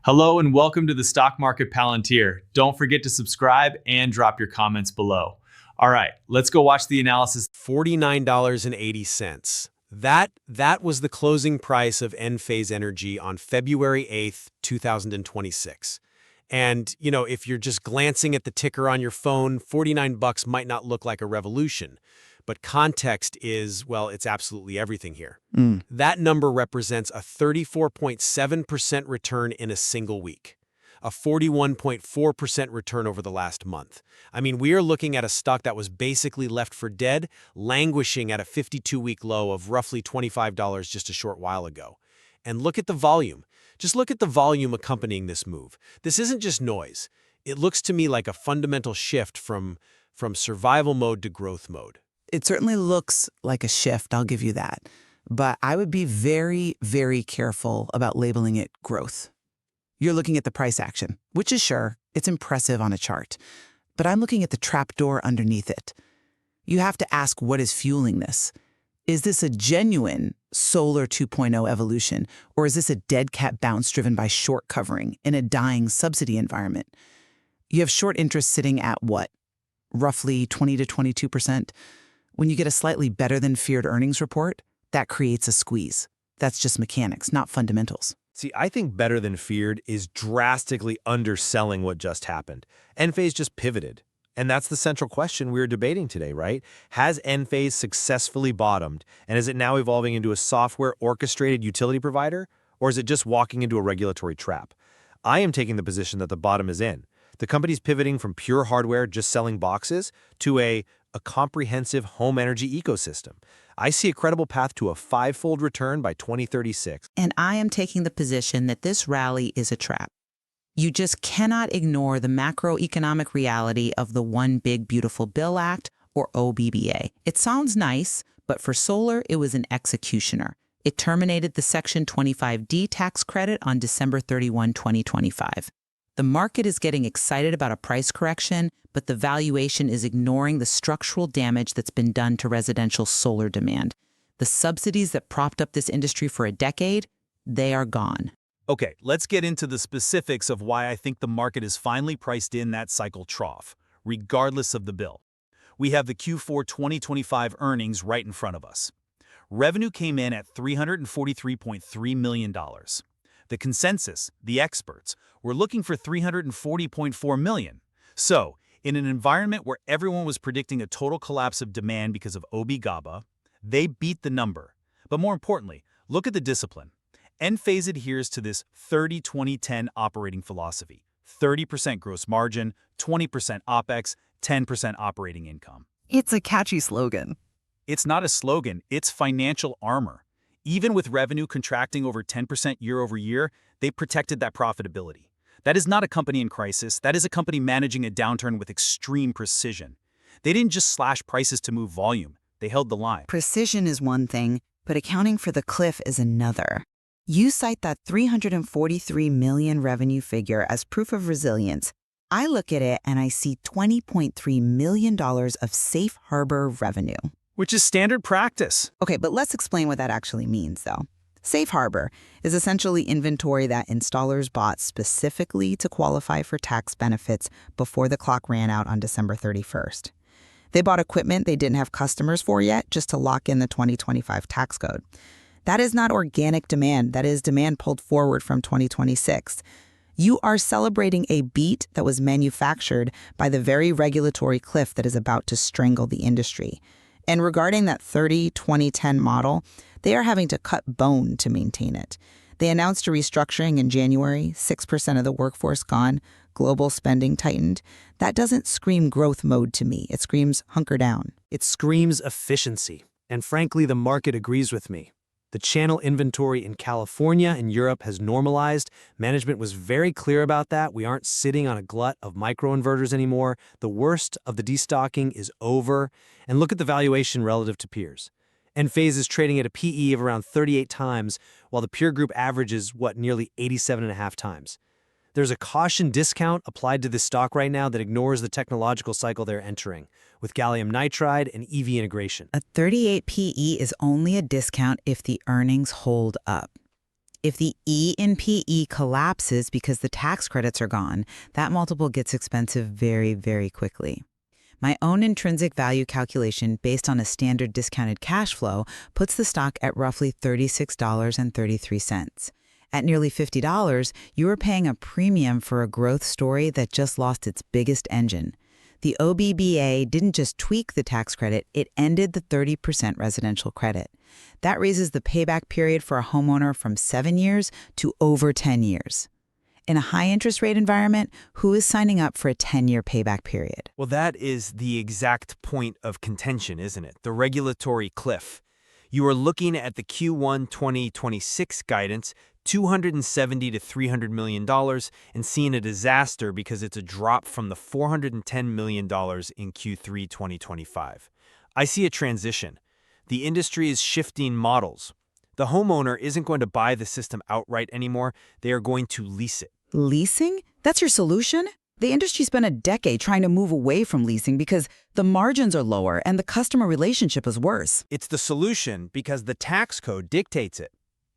Hello and welcome to the Stock Market Palantir. Don't forget to subscribe and drop your comments below. All right, let's go watch the analysis. $49.80. That was the closing price of Enphase Energy on February 8th, 2026. And, if you're just glancing at the ticker on your phone, 49 bucks might not look like a revolution. But context is, well, it's absolutely everything here. That number represents a 34.7% return in a single week, a 41.4% return over the last month. I mean, we are looking at a stock that was basically left for dead, languishing at a 52-week low of roughly $25 just a short while ago. And look at the volume. Just look at the volume accompanying this move. This isn't just noise. It looks to me like a fundamental shift from survival mode to growth mode. It certainly looks like a shift, I'll give you that. But I would be very, very careful about labeling it growth. You're looking at the price action, which is sure, it's impressive on a chart. But I'm looking at the trapdoor underneath it. You have to ask what is fueling this. Is this a genuine solar 2.0 evolution, or is this a dead cat bounce driven by short covering in a dying subsidy environment? You have short interest sitting at what? Roughly 20 to 22%. When you get a slightly better than feared earnings report, that creates a squeeze. That's just mechanics, not fundamentals. See, I think better than feared is drastically underselling what just happened. Enphase just pivoted. And that's the central question we're debating today, right? Has Enphase successfully bottomed, and is it now evolving into a software-orchestrated utility provider, or is it just walking into a regulatory trap? I am taking the position that the bottom is in. The company's pivoting from pure hardware, just selling boxes, to a comprehensive home energy ecosystem. I see a credible path to a five-fold return by 2036. And I am taking the position that this rally is a trap. You just cannot ignore the macroeconomic reality of the One Big Beautiful Bill Act, or OBBA. It sounds nice, but for solar, it was an executioner. It terminated the Section 25D tax credit on December 31, 2025. The market is getting excited about a price correction, but the valuation is ignoring the structural damage that's been done to residential solar demand. The subsidies that propped up this industry for a decade, they are gone. Okay, let's get into the specifics of why I think the market is finally priced in that cycle trough, regardless of the bill. We have the Q4 2025 earnings right in front of us. Revenue came in at $343.3 million. The consensus, the experts, were looking for $340.4 million. So, in an environment where everyone was predicting a total collapse of demand because of OB/GABA, they beat the number. But more importantly, look at the discipline. Enphase adheres to this 30-20-10 operating philosophy: 30% gross margin, 20% OPEX, 10% operating income. It's a catchy slogan. It's not a slogan, it's financial armor. Even with revenue contracting over 10% year over year, they protected that profitability. That is not a company in crisis, that is a company managing a downturn with extreme precision. They didn't just slash prices to move volume, they held the line. Precision is one thing, but accounting for the cliff is another. You cite that $343 million revenue figure as proof of resilience. I look at it and I see $20.3 million of safe harbor revenue. Which is standard practice. Okay, but let's explain what that actually means, though. Safe harbor is essentially inventory that installers bought specifically to qualify for tax benefits before the clock ran out on December 31st. They bought equipment they didn't have customers for yet just to lock in the 2025 tax code. That is not organic demand. That is demand pulled forward from 2026. You are celebrating a beat that was manufactured by the very regulatory cliff that is about to strangle the industry. And regarding that 30-20-10 model, they are having to cut bone to maintain it. They announced a restructuring in January, 6% of the workforce gone, global spending tightened. That doesn't scream growth mode to me. It screams hunker down. It screams efficiency. And frankly, the market agrees with me. The channel inventory in California and Europe has normalized. Management was very clear about that. We aren't sitting on a glut of microinverters anymore. The worst of the destocking is over. And look at the valuation relative to peers. Enphase is trading at a PE of around 38 times, while the peer group averages, nearly 87.5 times. There's a caution discount applied to this stock right now that ignores the technological cycle they're entering, with gallium nitride and EV integration. A 38 PE is only a discount if the earnings hold up. If the ENPE collapses because the tax credits are gone, that multiple gets expensive very, very quickly. My own intrinsic value calculation based on a standard discounted cash flow puts the stock at roughly $36.33. At nearly $50, you are paying a premium for a growth story that just lost its biggest engine. The OBBA didn't just tweak the tax credit, it ended the 30% residential credit. That raises the payback period for a homeowner from 7 years to over 10 years. In a high interest rate environment, who is signing up for a 10-year payback period? Well, that is the exact point of contention, isn't it? The regulatory cliff. You are looking at the Q1 2026 guidance, $270 to $300 million, and seeing a disaster because it's a drop from the $410 million in Q3 2025. I see a transition. The industry is shifting models. The homeowner isn't going to buy the system outright anymore. They are going to lease it. Leasing? That's your solution? The industry spent a decade trying to move away from leasing because the margins are lower and the customer relationship is worse. It's the solution because the tax code dictates it.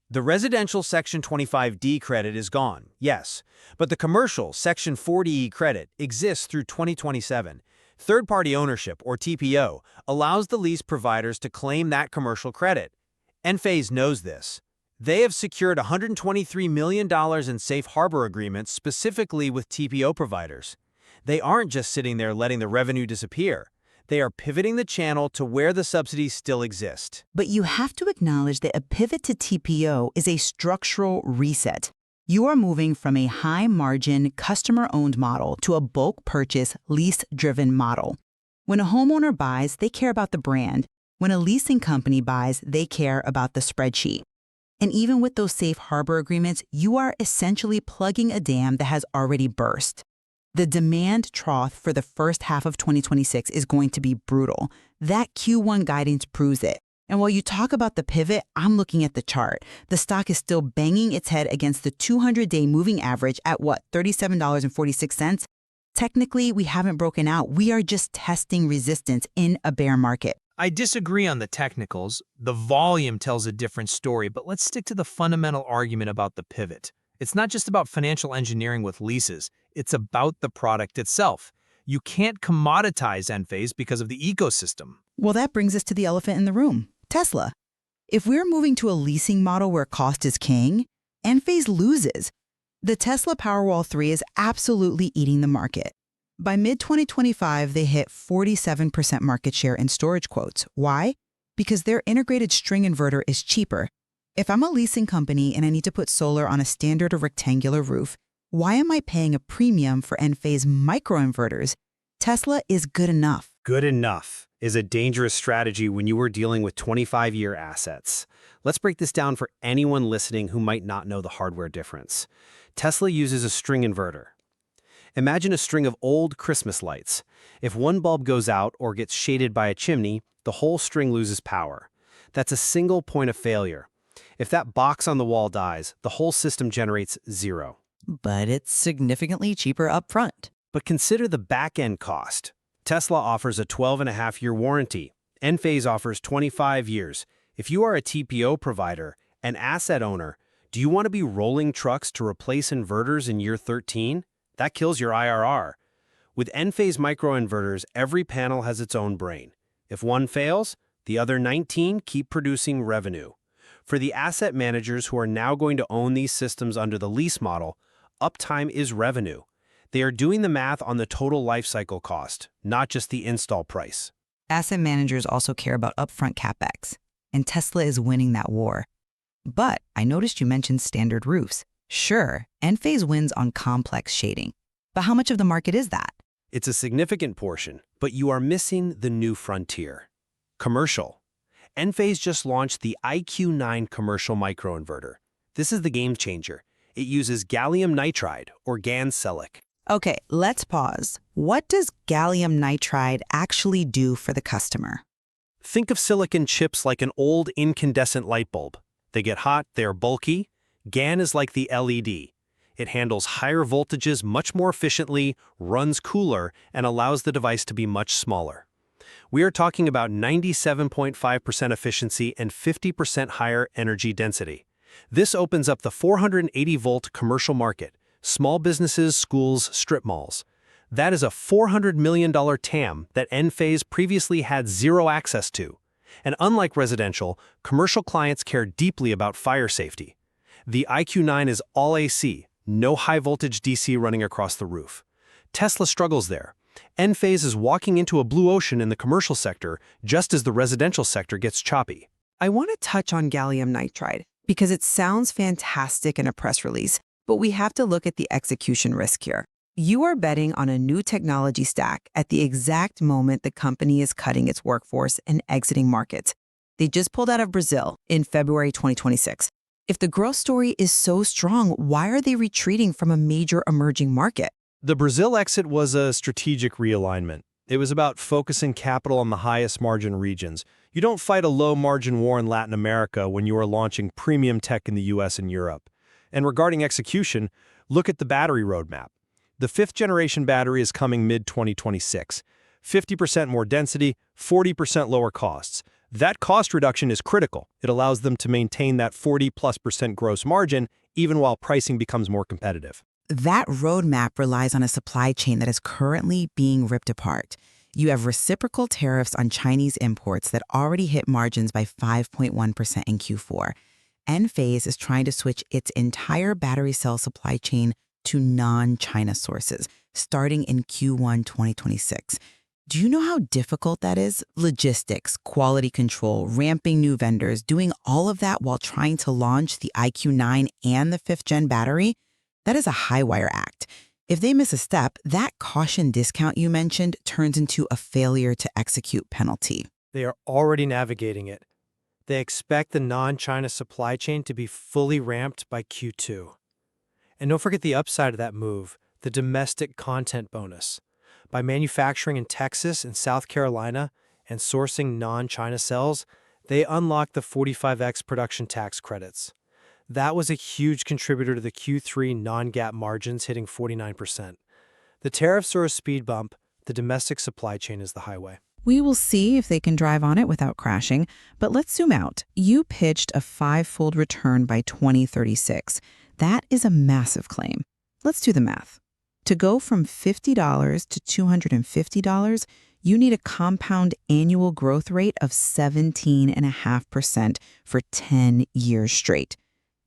The residential Section 25D credit is gone, yes, but the commercial Section 40E credit exists through 2027. Third-party ownership, or TPO, allows the lease providers to claim that commercial credit. Enphase knows this. They have secured $123 million in safe harbor agreements specifically with TPO providers. They aren't just sitting there letting the revenue disappear. They are pivoting the channel to where the subsidies still exist. But you have to acknowledge that a pivot to TPO is a structural reset. You are moving from a high-margin, customer-owned model to a bulk purchase, lease-driven model. When a homeowner buys, they care about the brand. When a leasing company buys, they care about the spreadsheet. And even with those safe harbor agreements, you are essentially plugging a dam that has already burst. The demand trough for the first half of 2026 is going to be brutal. That Q1 guidance proves it. And while you talk about the pivot, I'm looking at the chart. The stock is still banging its head against the 200-day moving average at what, $37.46? Technically, we haven't broken out. We are just testing resistance in a bear market. I disagree on the technicals. The volume tells a different story, but let's stick to the fundamental argument about the pivot. It's not just about financial engineering with leases. It's about the product itself. You can't commoditize Enphase because of the ecosystem. Well, that brings us to the elephant in the room, Tesla. If we're moving to a leasing model where cost is king, Enphase loses. The Tesla Powerwall 3 is absolutely eating the market. By mid-2025, they hit 47% market share in storage quotes. Why? Because their integrated string inverter is cheaper. If I'm a leasing company and I need to put solar on a standard or rectangular roof, why am I paying a premium for Enphase microinverters? Tesla is good enough. Good enough is a dangerous strategy when you are dealing with 25-year assets. Let's break this down for anyone listening who might not know the hardware difference. Tesla uses a string inverter. Imagine a string of old Christmas lights. If one bulb goes out or gets shaded by a chimney, the whole string loses power. That's a single point of failure. If that box on the wall dies, the whole system generates zero. But it's significantly cheaper upfront. But consider the back-end cost. Tesla offers a 12.5-year warranty. Enphase offers 25 years. If you are a TPO provider, an asset owner, do you want to be rolling trucks to replace inverters in year 13? That kills your IRR. With Enphase microinverters, every panel has its own brain. If one fails, the other 19 keep producing revenue. For the asset managers who are now going to own these systems under the lease model, uptime is revenue. They are doing the math on the total lifecycle cost, not just the install price. Asset managers also care about upfront CapEx, and Tesla is winning that war. But I noticed you mentioned standard roofs. Sure, Enphase wins on complex shading. But how much of the market is that? It's a significant portion, but you are missing the new frontier. Commercial. Enphase just launched the IQ9 commercial microinverter. This is the game changer. It uses gallium nitride, or GaN-Silicon. Okay, let's pause. What does gallium nitride actually do for the customer? Think of silicon chips like an old incandescent light bulb. They get hot, they are bulky. GaN is like the LED. It handles higher voltages much more efficiently, runs cooler, and allows the device to be much smaller. We are talking about 97.5% efficiency and 50% higher energy density. This opens up the 480-volt commercial market, small businesses, schools, strip malls. That is a $400 million TAM that Enphase previously had zero access to. And unlike residential, commercial clients care deeply about fire safety. The IQ9 is all AC, no high-voltage DC running across the roof. Tesla struggles there. Enphase is walking into a blue ocean in the commercial sector just as the residential sector gets choppy. I want to touch on gallium nitride because it sounds fantastic in a press release, but we have to look at the execution risk here. You are betting on a new technology stack at the exact moment the company is cutting its workforce and exiting markets. They just pulled out of Brazil in February 2026. If the growth story is so strong, why are they retreating from a major emerging market? The Brazil exit was a strategic realignment. It was about focusing capital on the highest margin regions. You don't fight a low-margin war in Latin America when you are launching premium tech in the US and Europe. And regarding execution, look at the battery roadmap. The 5th-generation battery is coming mid-2026. 50% more density, 40% lower costs. That cost reduction is critical. It allows them to maintain that 40+% gross margin even while pricing becomes more competitive. That roadmap relies on a supply chain that is currently being ripped apart. You have reciprocal tariffs on Chinese imports that already hit margins by 5.1% in Q4. Enphase is trying to switch its entire battery cell supply chain to non-China sources, starting in Q1 2026. Do you know how difficult that is? Logistics, quality control, ramping new vendors, doing all of that while trying to launch the IQ9 and the 5th-gen battery? That is a high-wire act. If they miss a step, that caution discount you mentioned turns into a failure to execute penalty. They are already navigating it. They expect the non-China supply chain to be fully ramped by Q2. And don't forget the upside of that move, the domestic content bonus. By manufacturing in Texas and South Carolina and sourcing non-China cells, they unlock the 45X production tax credits. That was a huge contributor to the Q3 non-GAAP margins hitting 49%. The tariffs are a speed bump, the domestic supply chain is the highway. We will see if they can drive on it without crashing, but let's zoom out. You pitched a 5-fold return by 2036. That is a massive claim. Let's do the math. To go from $50 to $250, you need a compound annual growth rate of 17.5% for 10 years straight.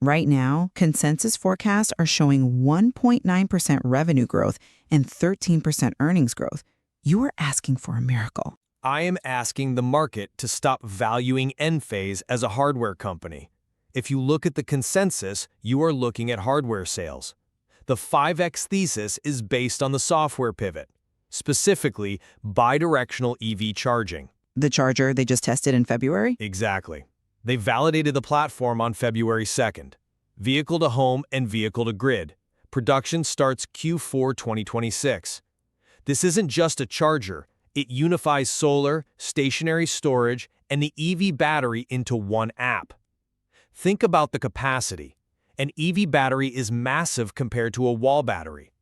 Right now, consensus forecasts are showing 1.9% revenue growth and 13% earnings growth. You are asking for a miracle. I am asking the market to stop valuing Enphase as a hardware company. If you look at the consensus, you are looking at hardware sales. The 5X thesis is based on the software pivot, specifically bidirectional EV charging. The charger they just tested in February? Exactly. They validated the platform on February 2nd. Vehicle to home and vehicle to grid. Production starts Q4 2026. This isn't just a charger. It unifies solar, stationary storage, and the EV battery into one app. Think about the capacity. An EV battery is massive compared to a wall battery.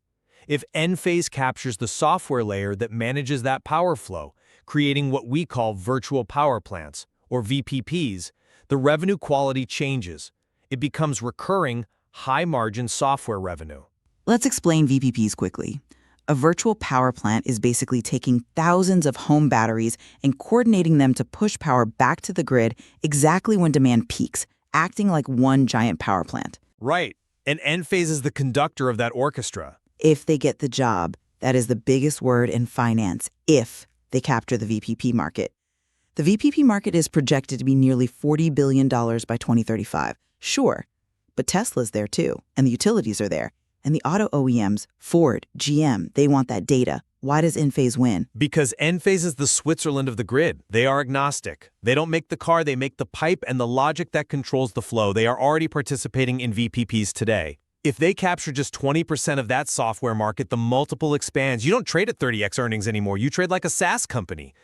If Enphase captures the software layer that manages that power flow, creating what we call virtual power plants, or VPPs, the revenue quality changes. It becomes recurring, high-margin software revenue. Let's explain VPPs quickly. A virtual power plant is basically taking thousands of home batteries and coordinating them to push power back to the grid exactly when demand peaks, acting like one giant power plant. Right, and Enphase is the conductor of that orchestra. If they get the job, that is the biggest word in finance, if they capture the VPP market. The VPP market is projected to be nearly $40 billion by 2035. Sure, but Tesla's there too, and the utilities are there. And the auto OEMs, Ford, GM, they want that data. Why does Enphase win? Because Enphase is the Switzerland of the grid. They are agnostic. They don't make the car, they make the pipe and the logic that controls the flow. They are already participating in VPPs today. If they capture just 20% of that software market, the multiple expands. You don't trade at 30x earnings anymore. You trade like a SaaS company.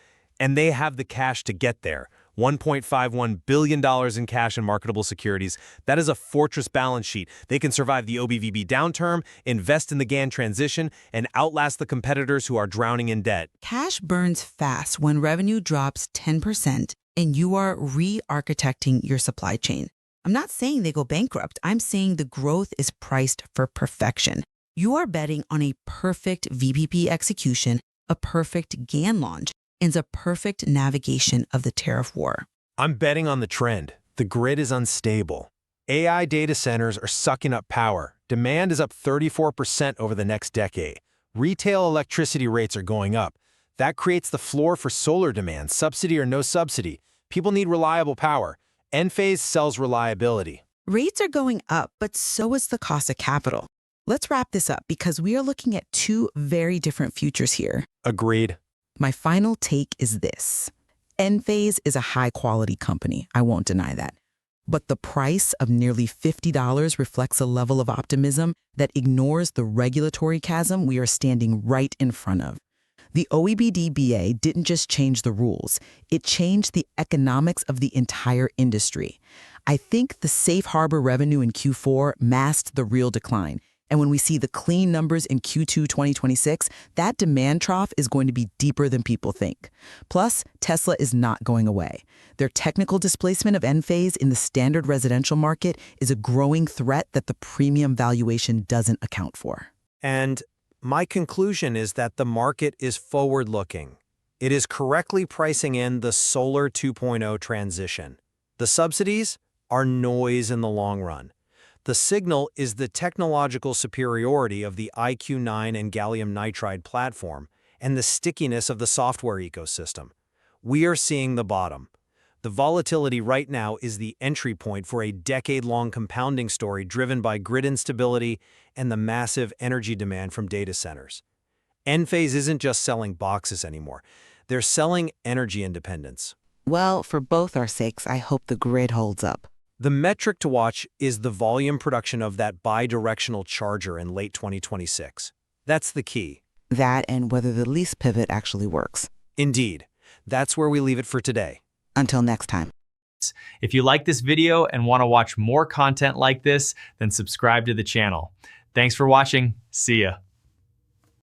And they have the cash to get there. $1.51 billion in cash and marketable securities. That is a fortress balance sheet. They can survive the OBVB downturn, invest in the GaN transition, and outlast the competitors who are drowning in debt. Cash burns fast when revenue drops 10% and you are re-architecting your supply chain. I'm not saying they go bankrupt. I'm saying the growth is priced for perfection. You are betting on a perfect VPP execution, a perfect GAN launch, and a perfect navigation of the tariff war. I'm betting on the trend. The grid is unstable. AI data centers are sucking up power. Demand is up 34% over the next decade. Retail electricity rates are going up. That creates the floor for solar demand, subsidy or no subsidy. People need reliable power. Enphase sells reliability. Rates are going up, but so is the cost of capital. Let's wrap this up because we are looking at two very different futures here. Agreed. My final take is this. Enphase is a high-quality company. I won't deny that. But the price of nearly $50 reflects a level of optimism that ignores the regulatory chasm we are standing right in front of. The OEBD-BA didn't just change the rules, it changed the economics of the entire industry. I think the safe harbor revenue in Q4 masked the real decline. And when we see the clean numbers in Q2 2026, that demand trough is going to be deeper than people think. Plus, Tesla is not going away. Their technical displacement of Enphase in the standard residential market is a growing threat that the premium valuation doesn't account for. And my conclusion is that the market is forward-looking. It is correctly pricing in the Solar 2.0 transition. The subsidies are noise in the long run. The signal is the technological superiority of the IQ9 and gallium nitride platform and the stickiness of the software ecosystem. We are seeing the bottom. The volatility right now is the entry point for a decade-long compounding story driven by grid instability and the massive energy demand from data centers. Enphase isn't just selling boxes anymore. They're selling energy independence. Well, for both our sakes, I hope the grid holds up. The metric to watch is the volume production of that bidirectional charger in late 2026. That's the key. That and whether the lease pivot actually works. Indeed. That's where we leave it for today. Until next time. If you like this video and want to watch more content like this, then subscribe to the channel. Thanks for watching. See ya.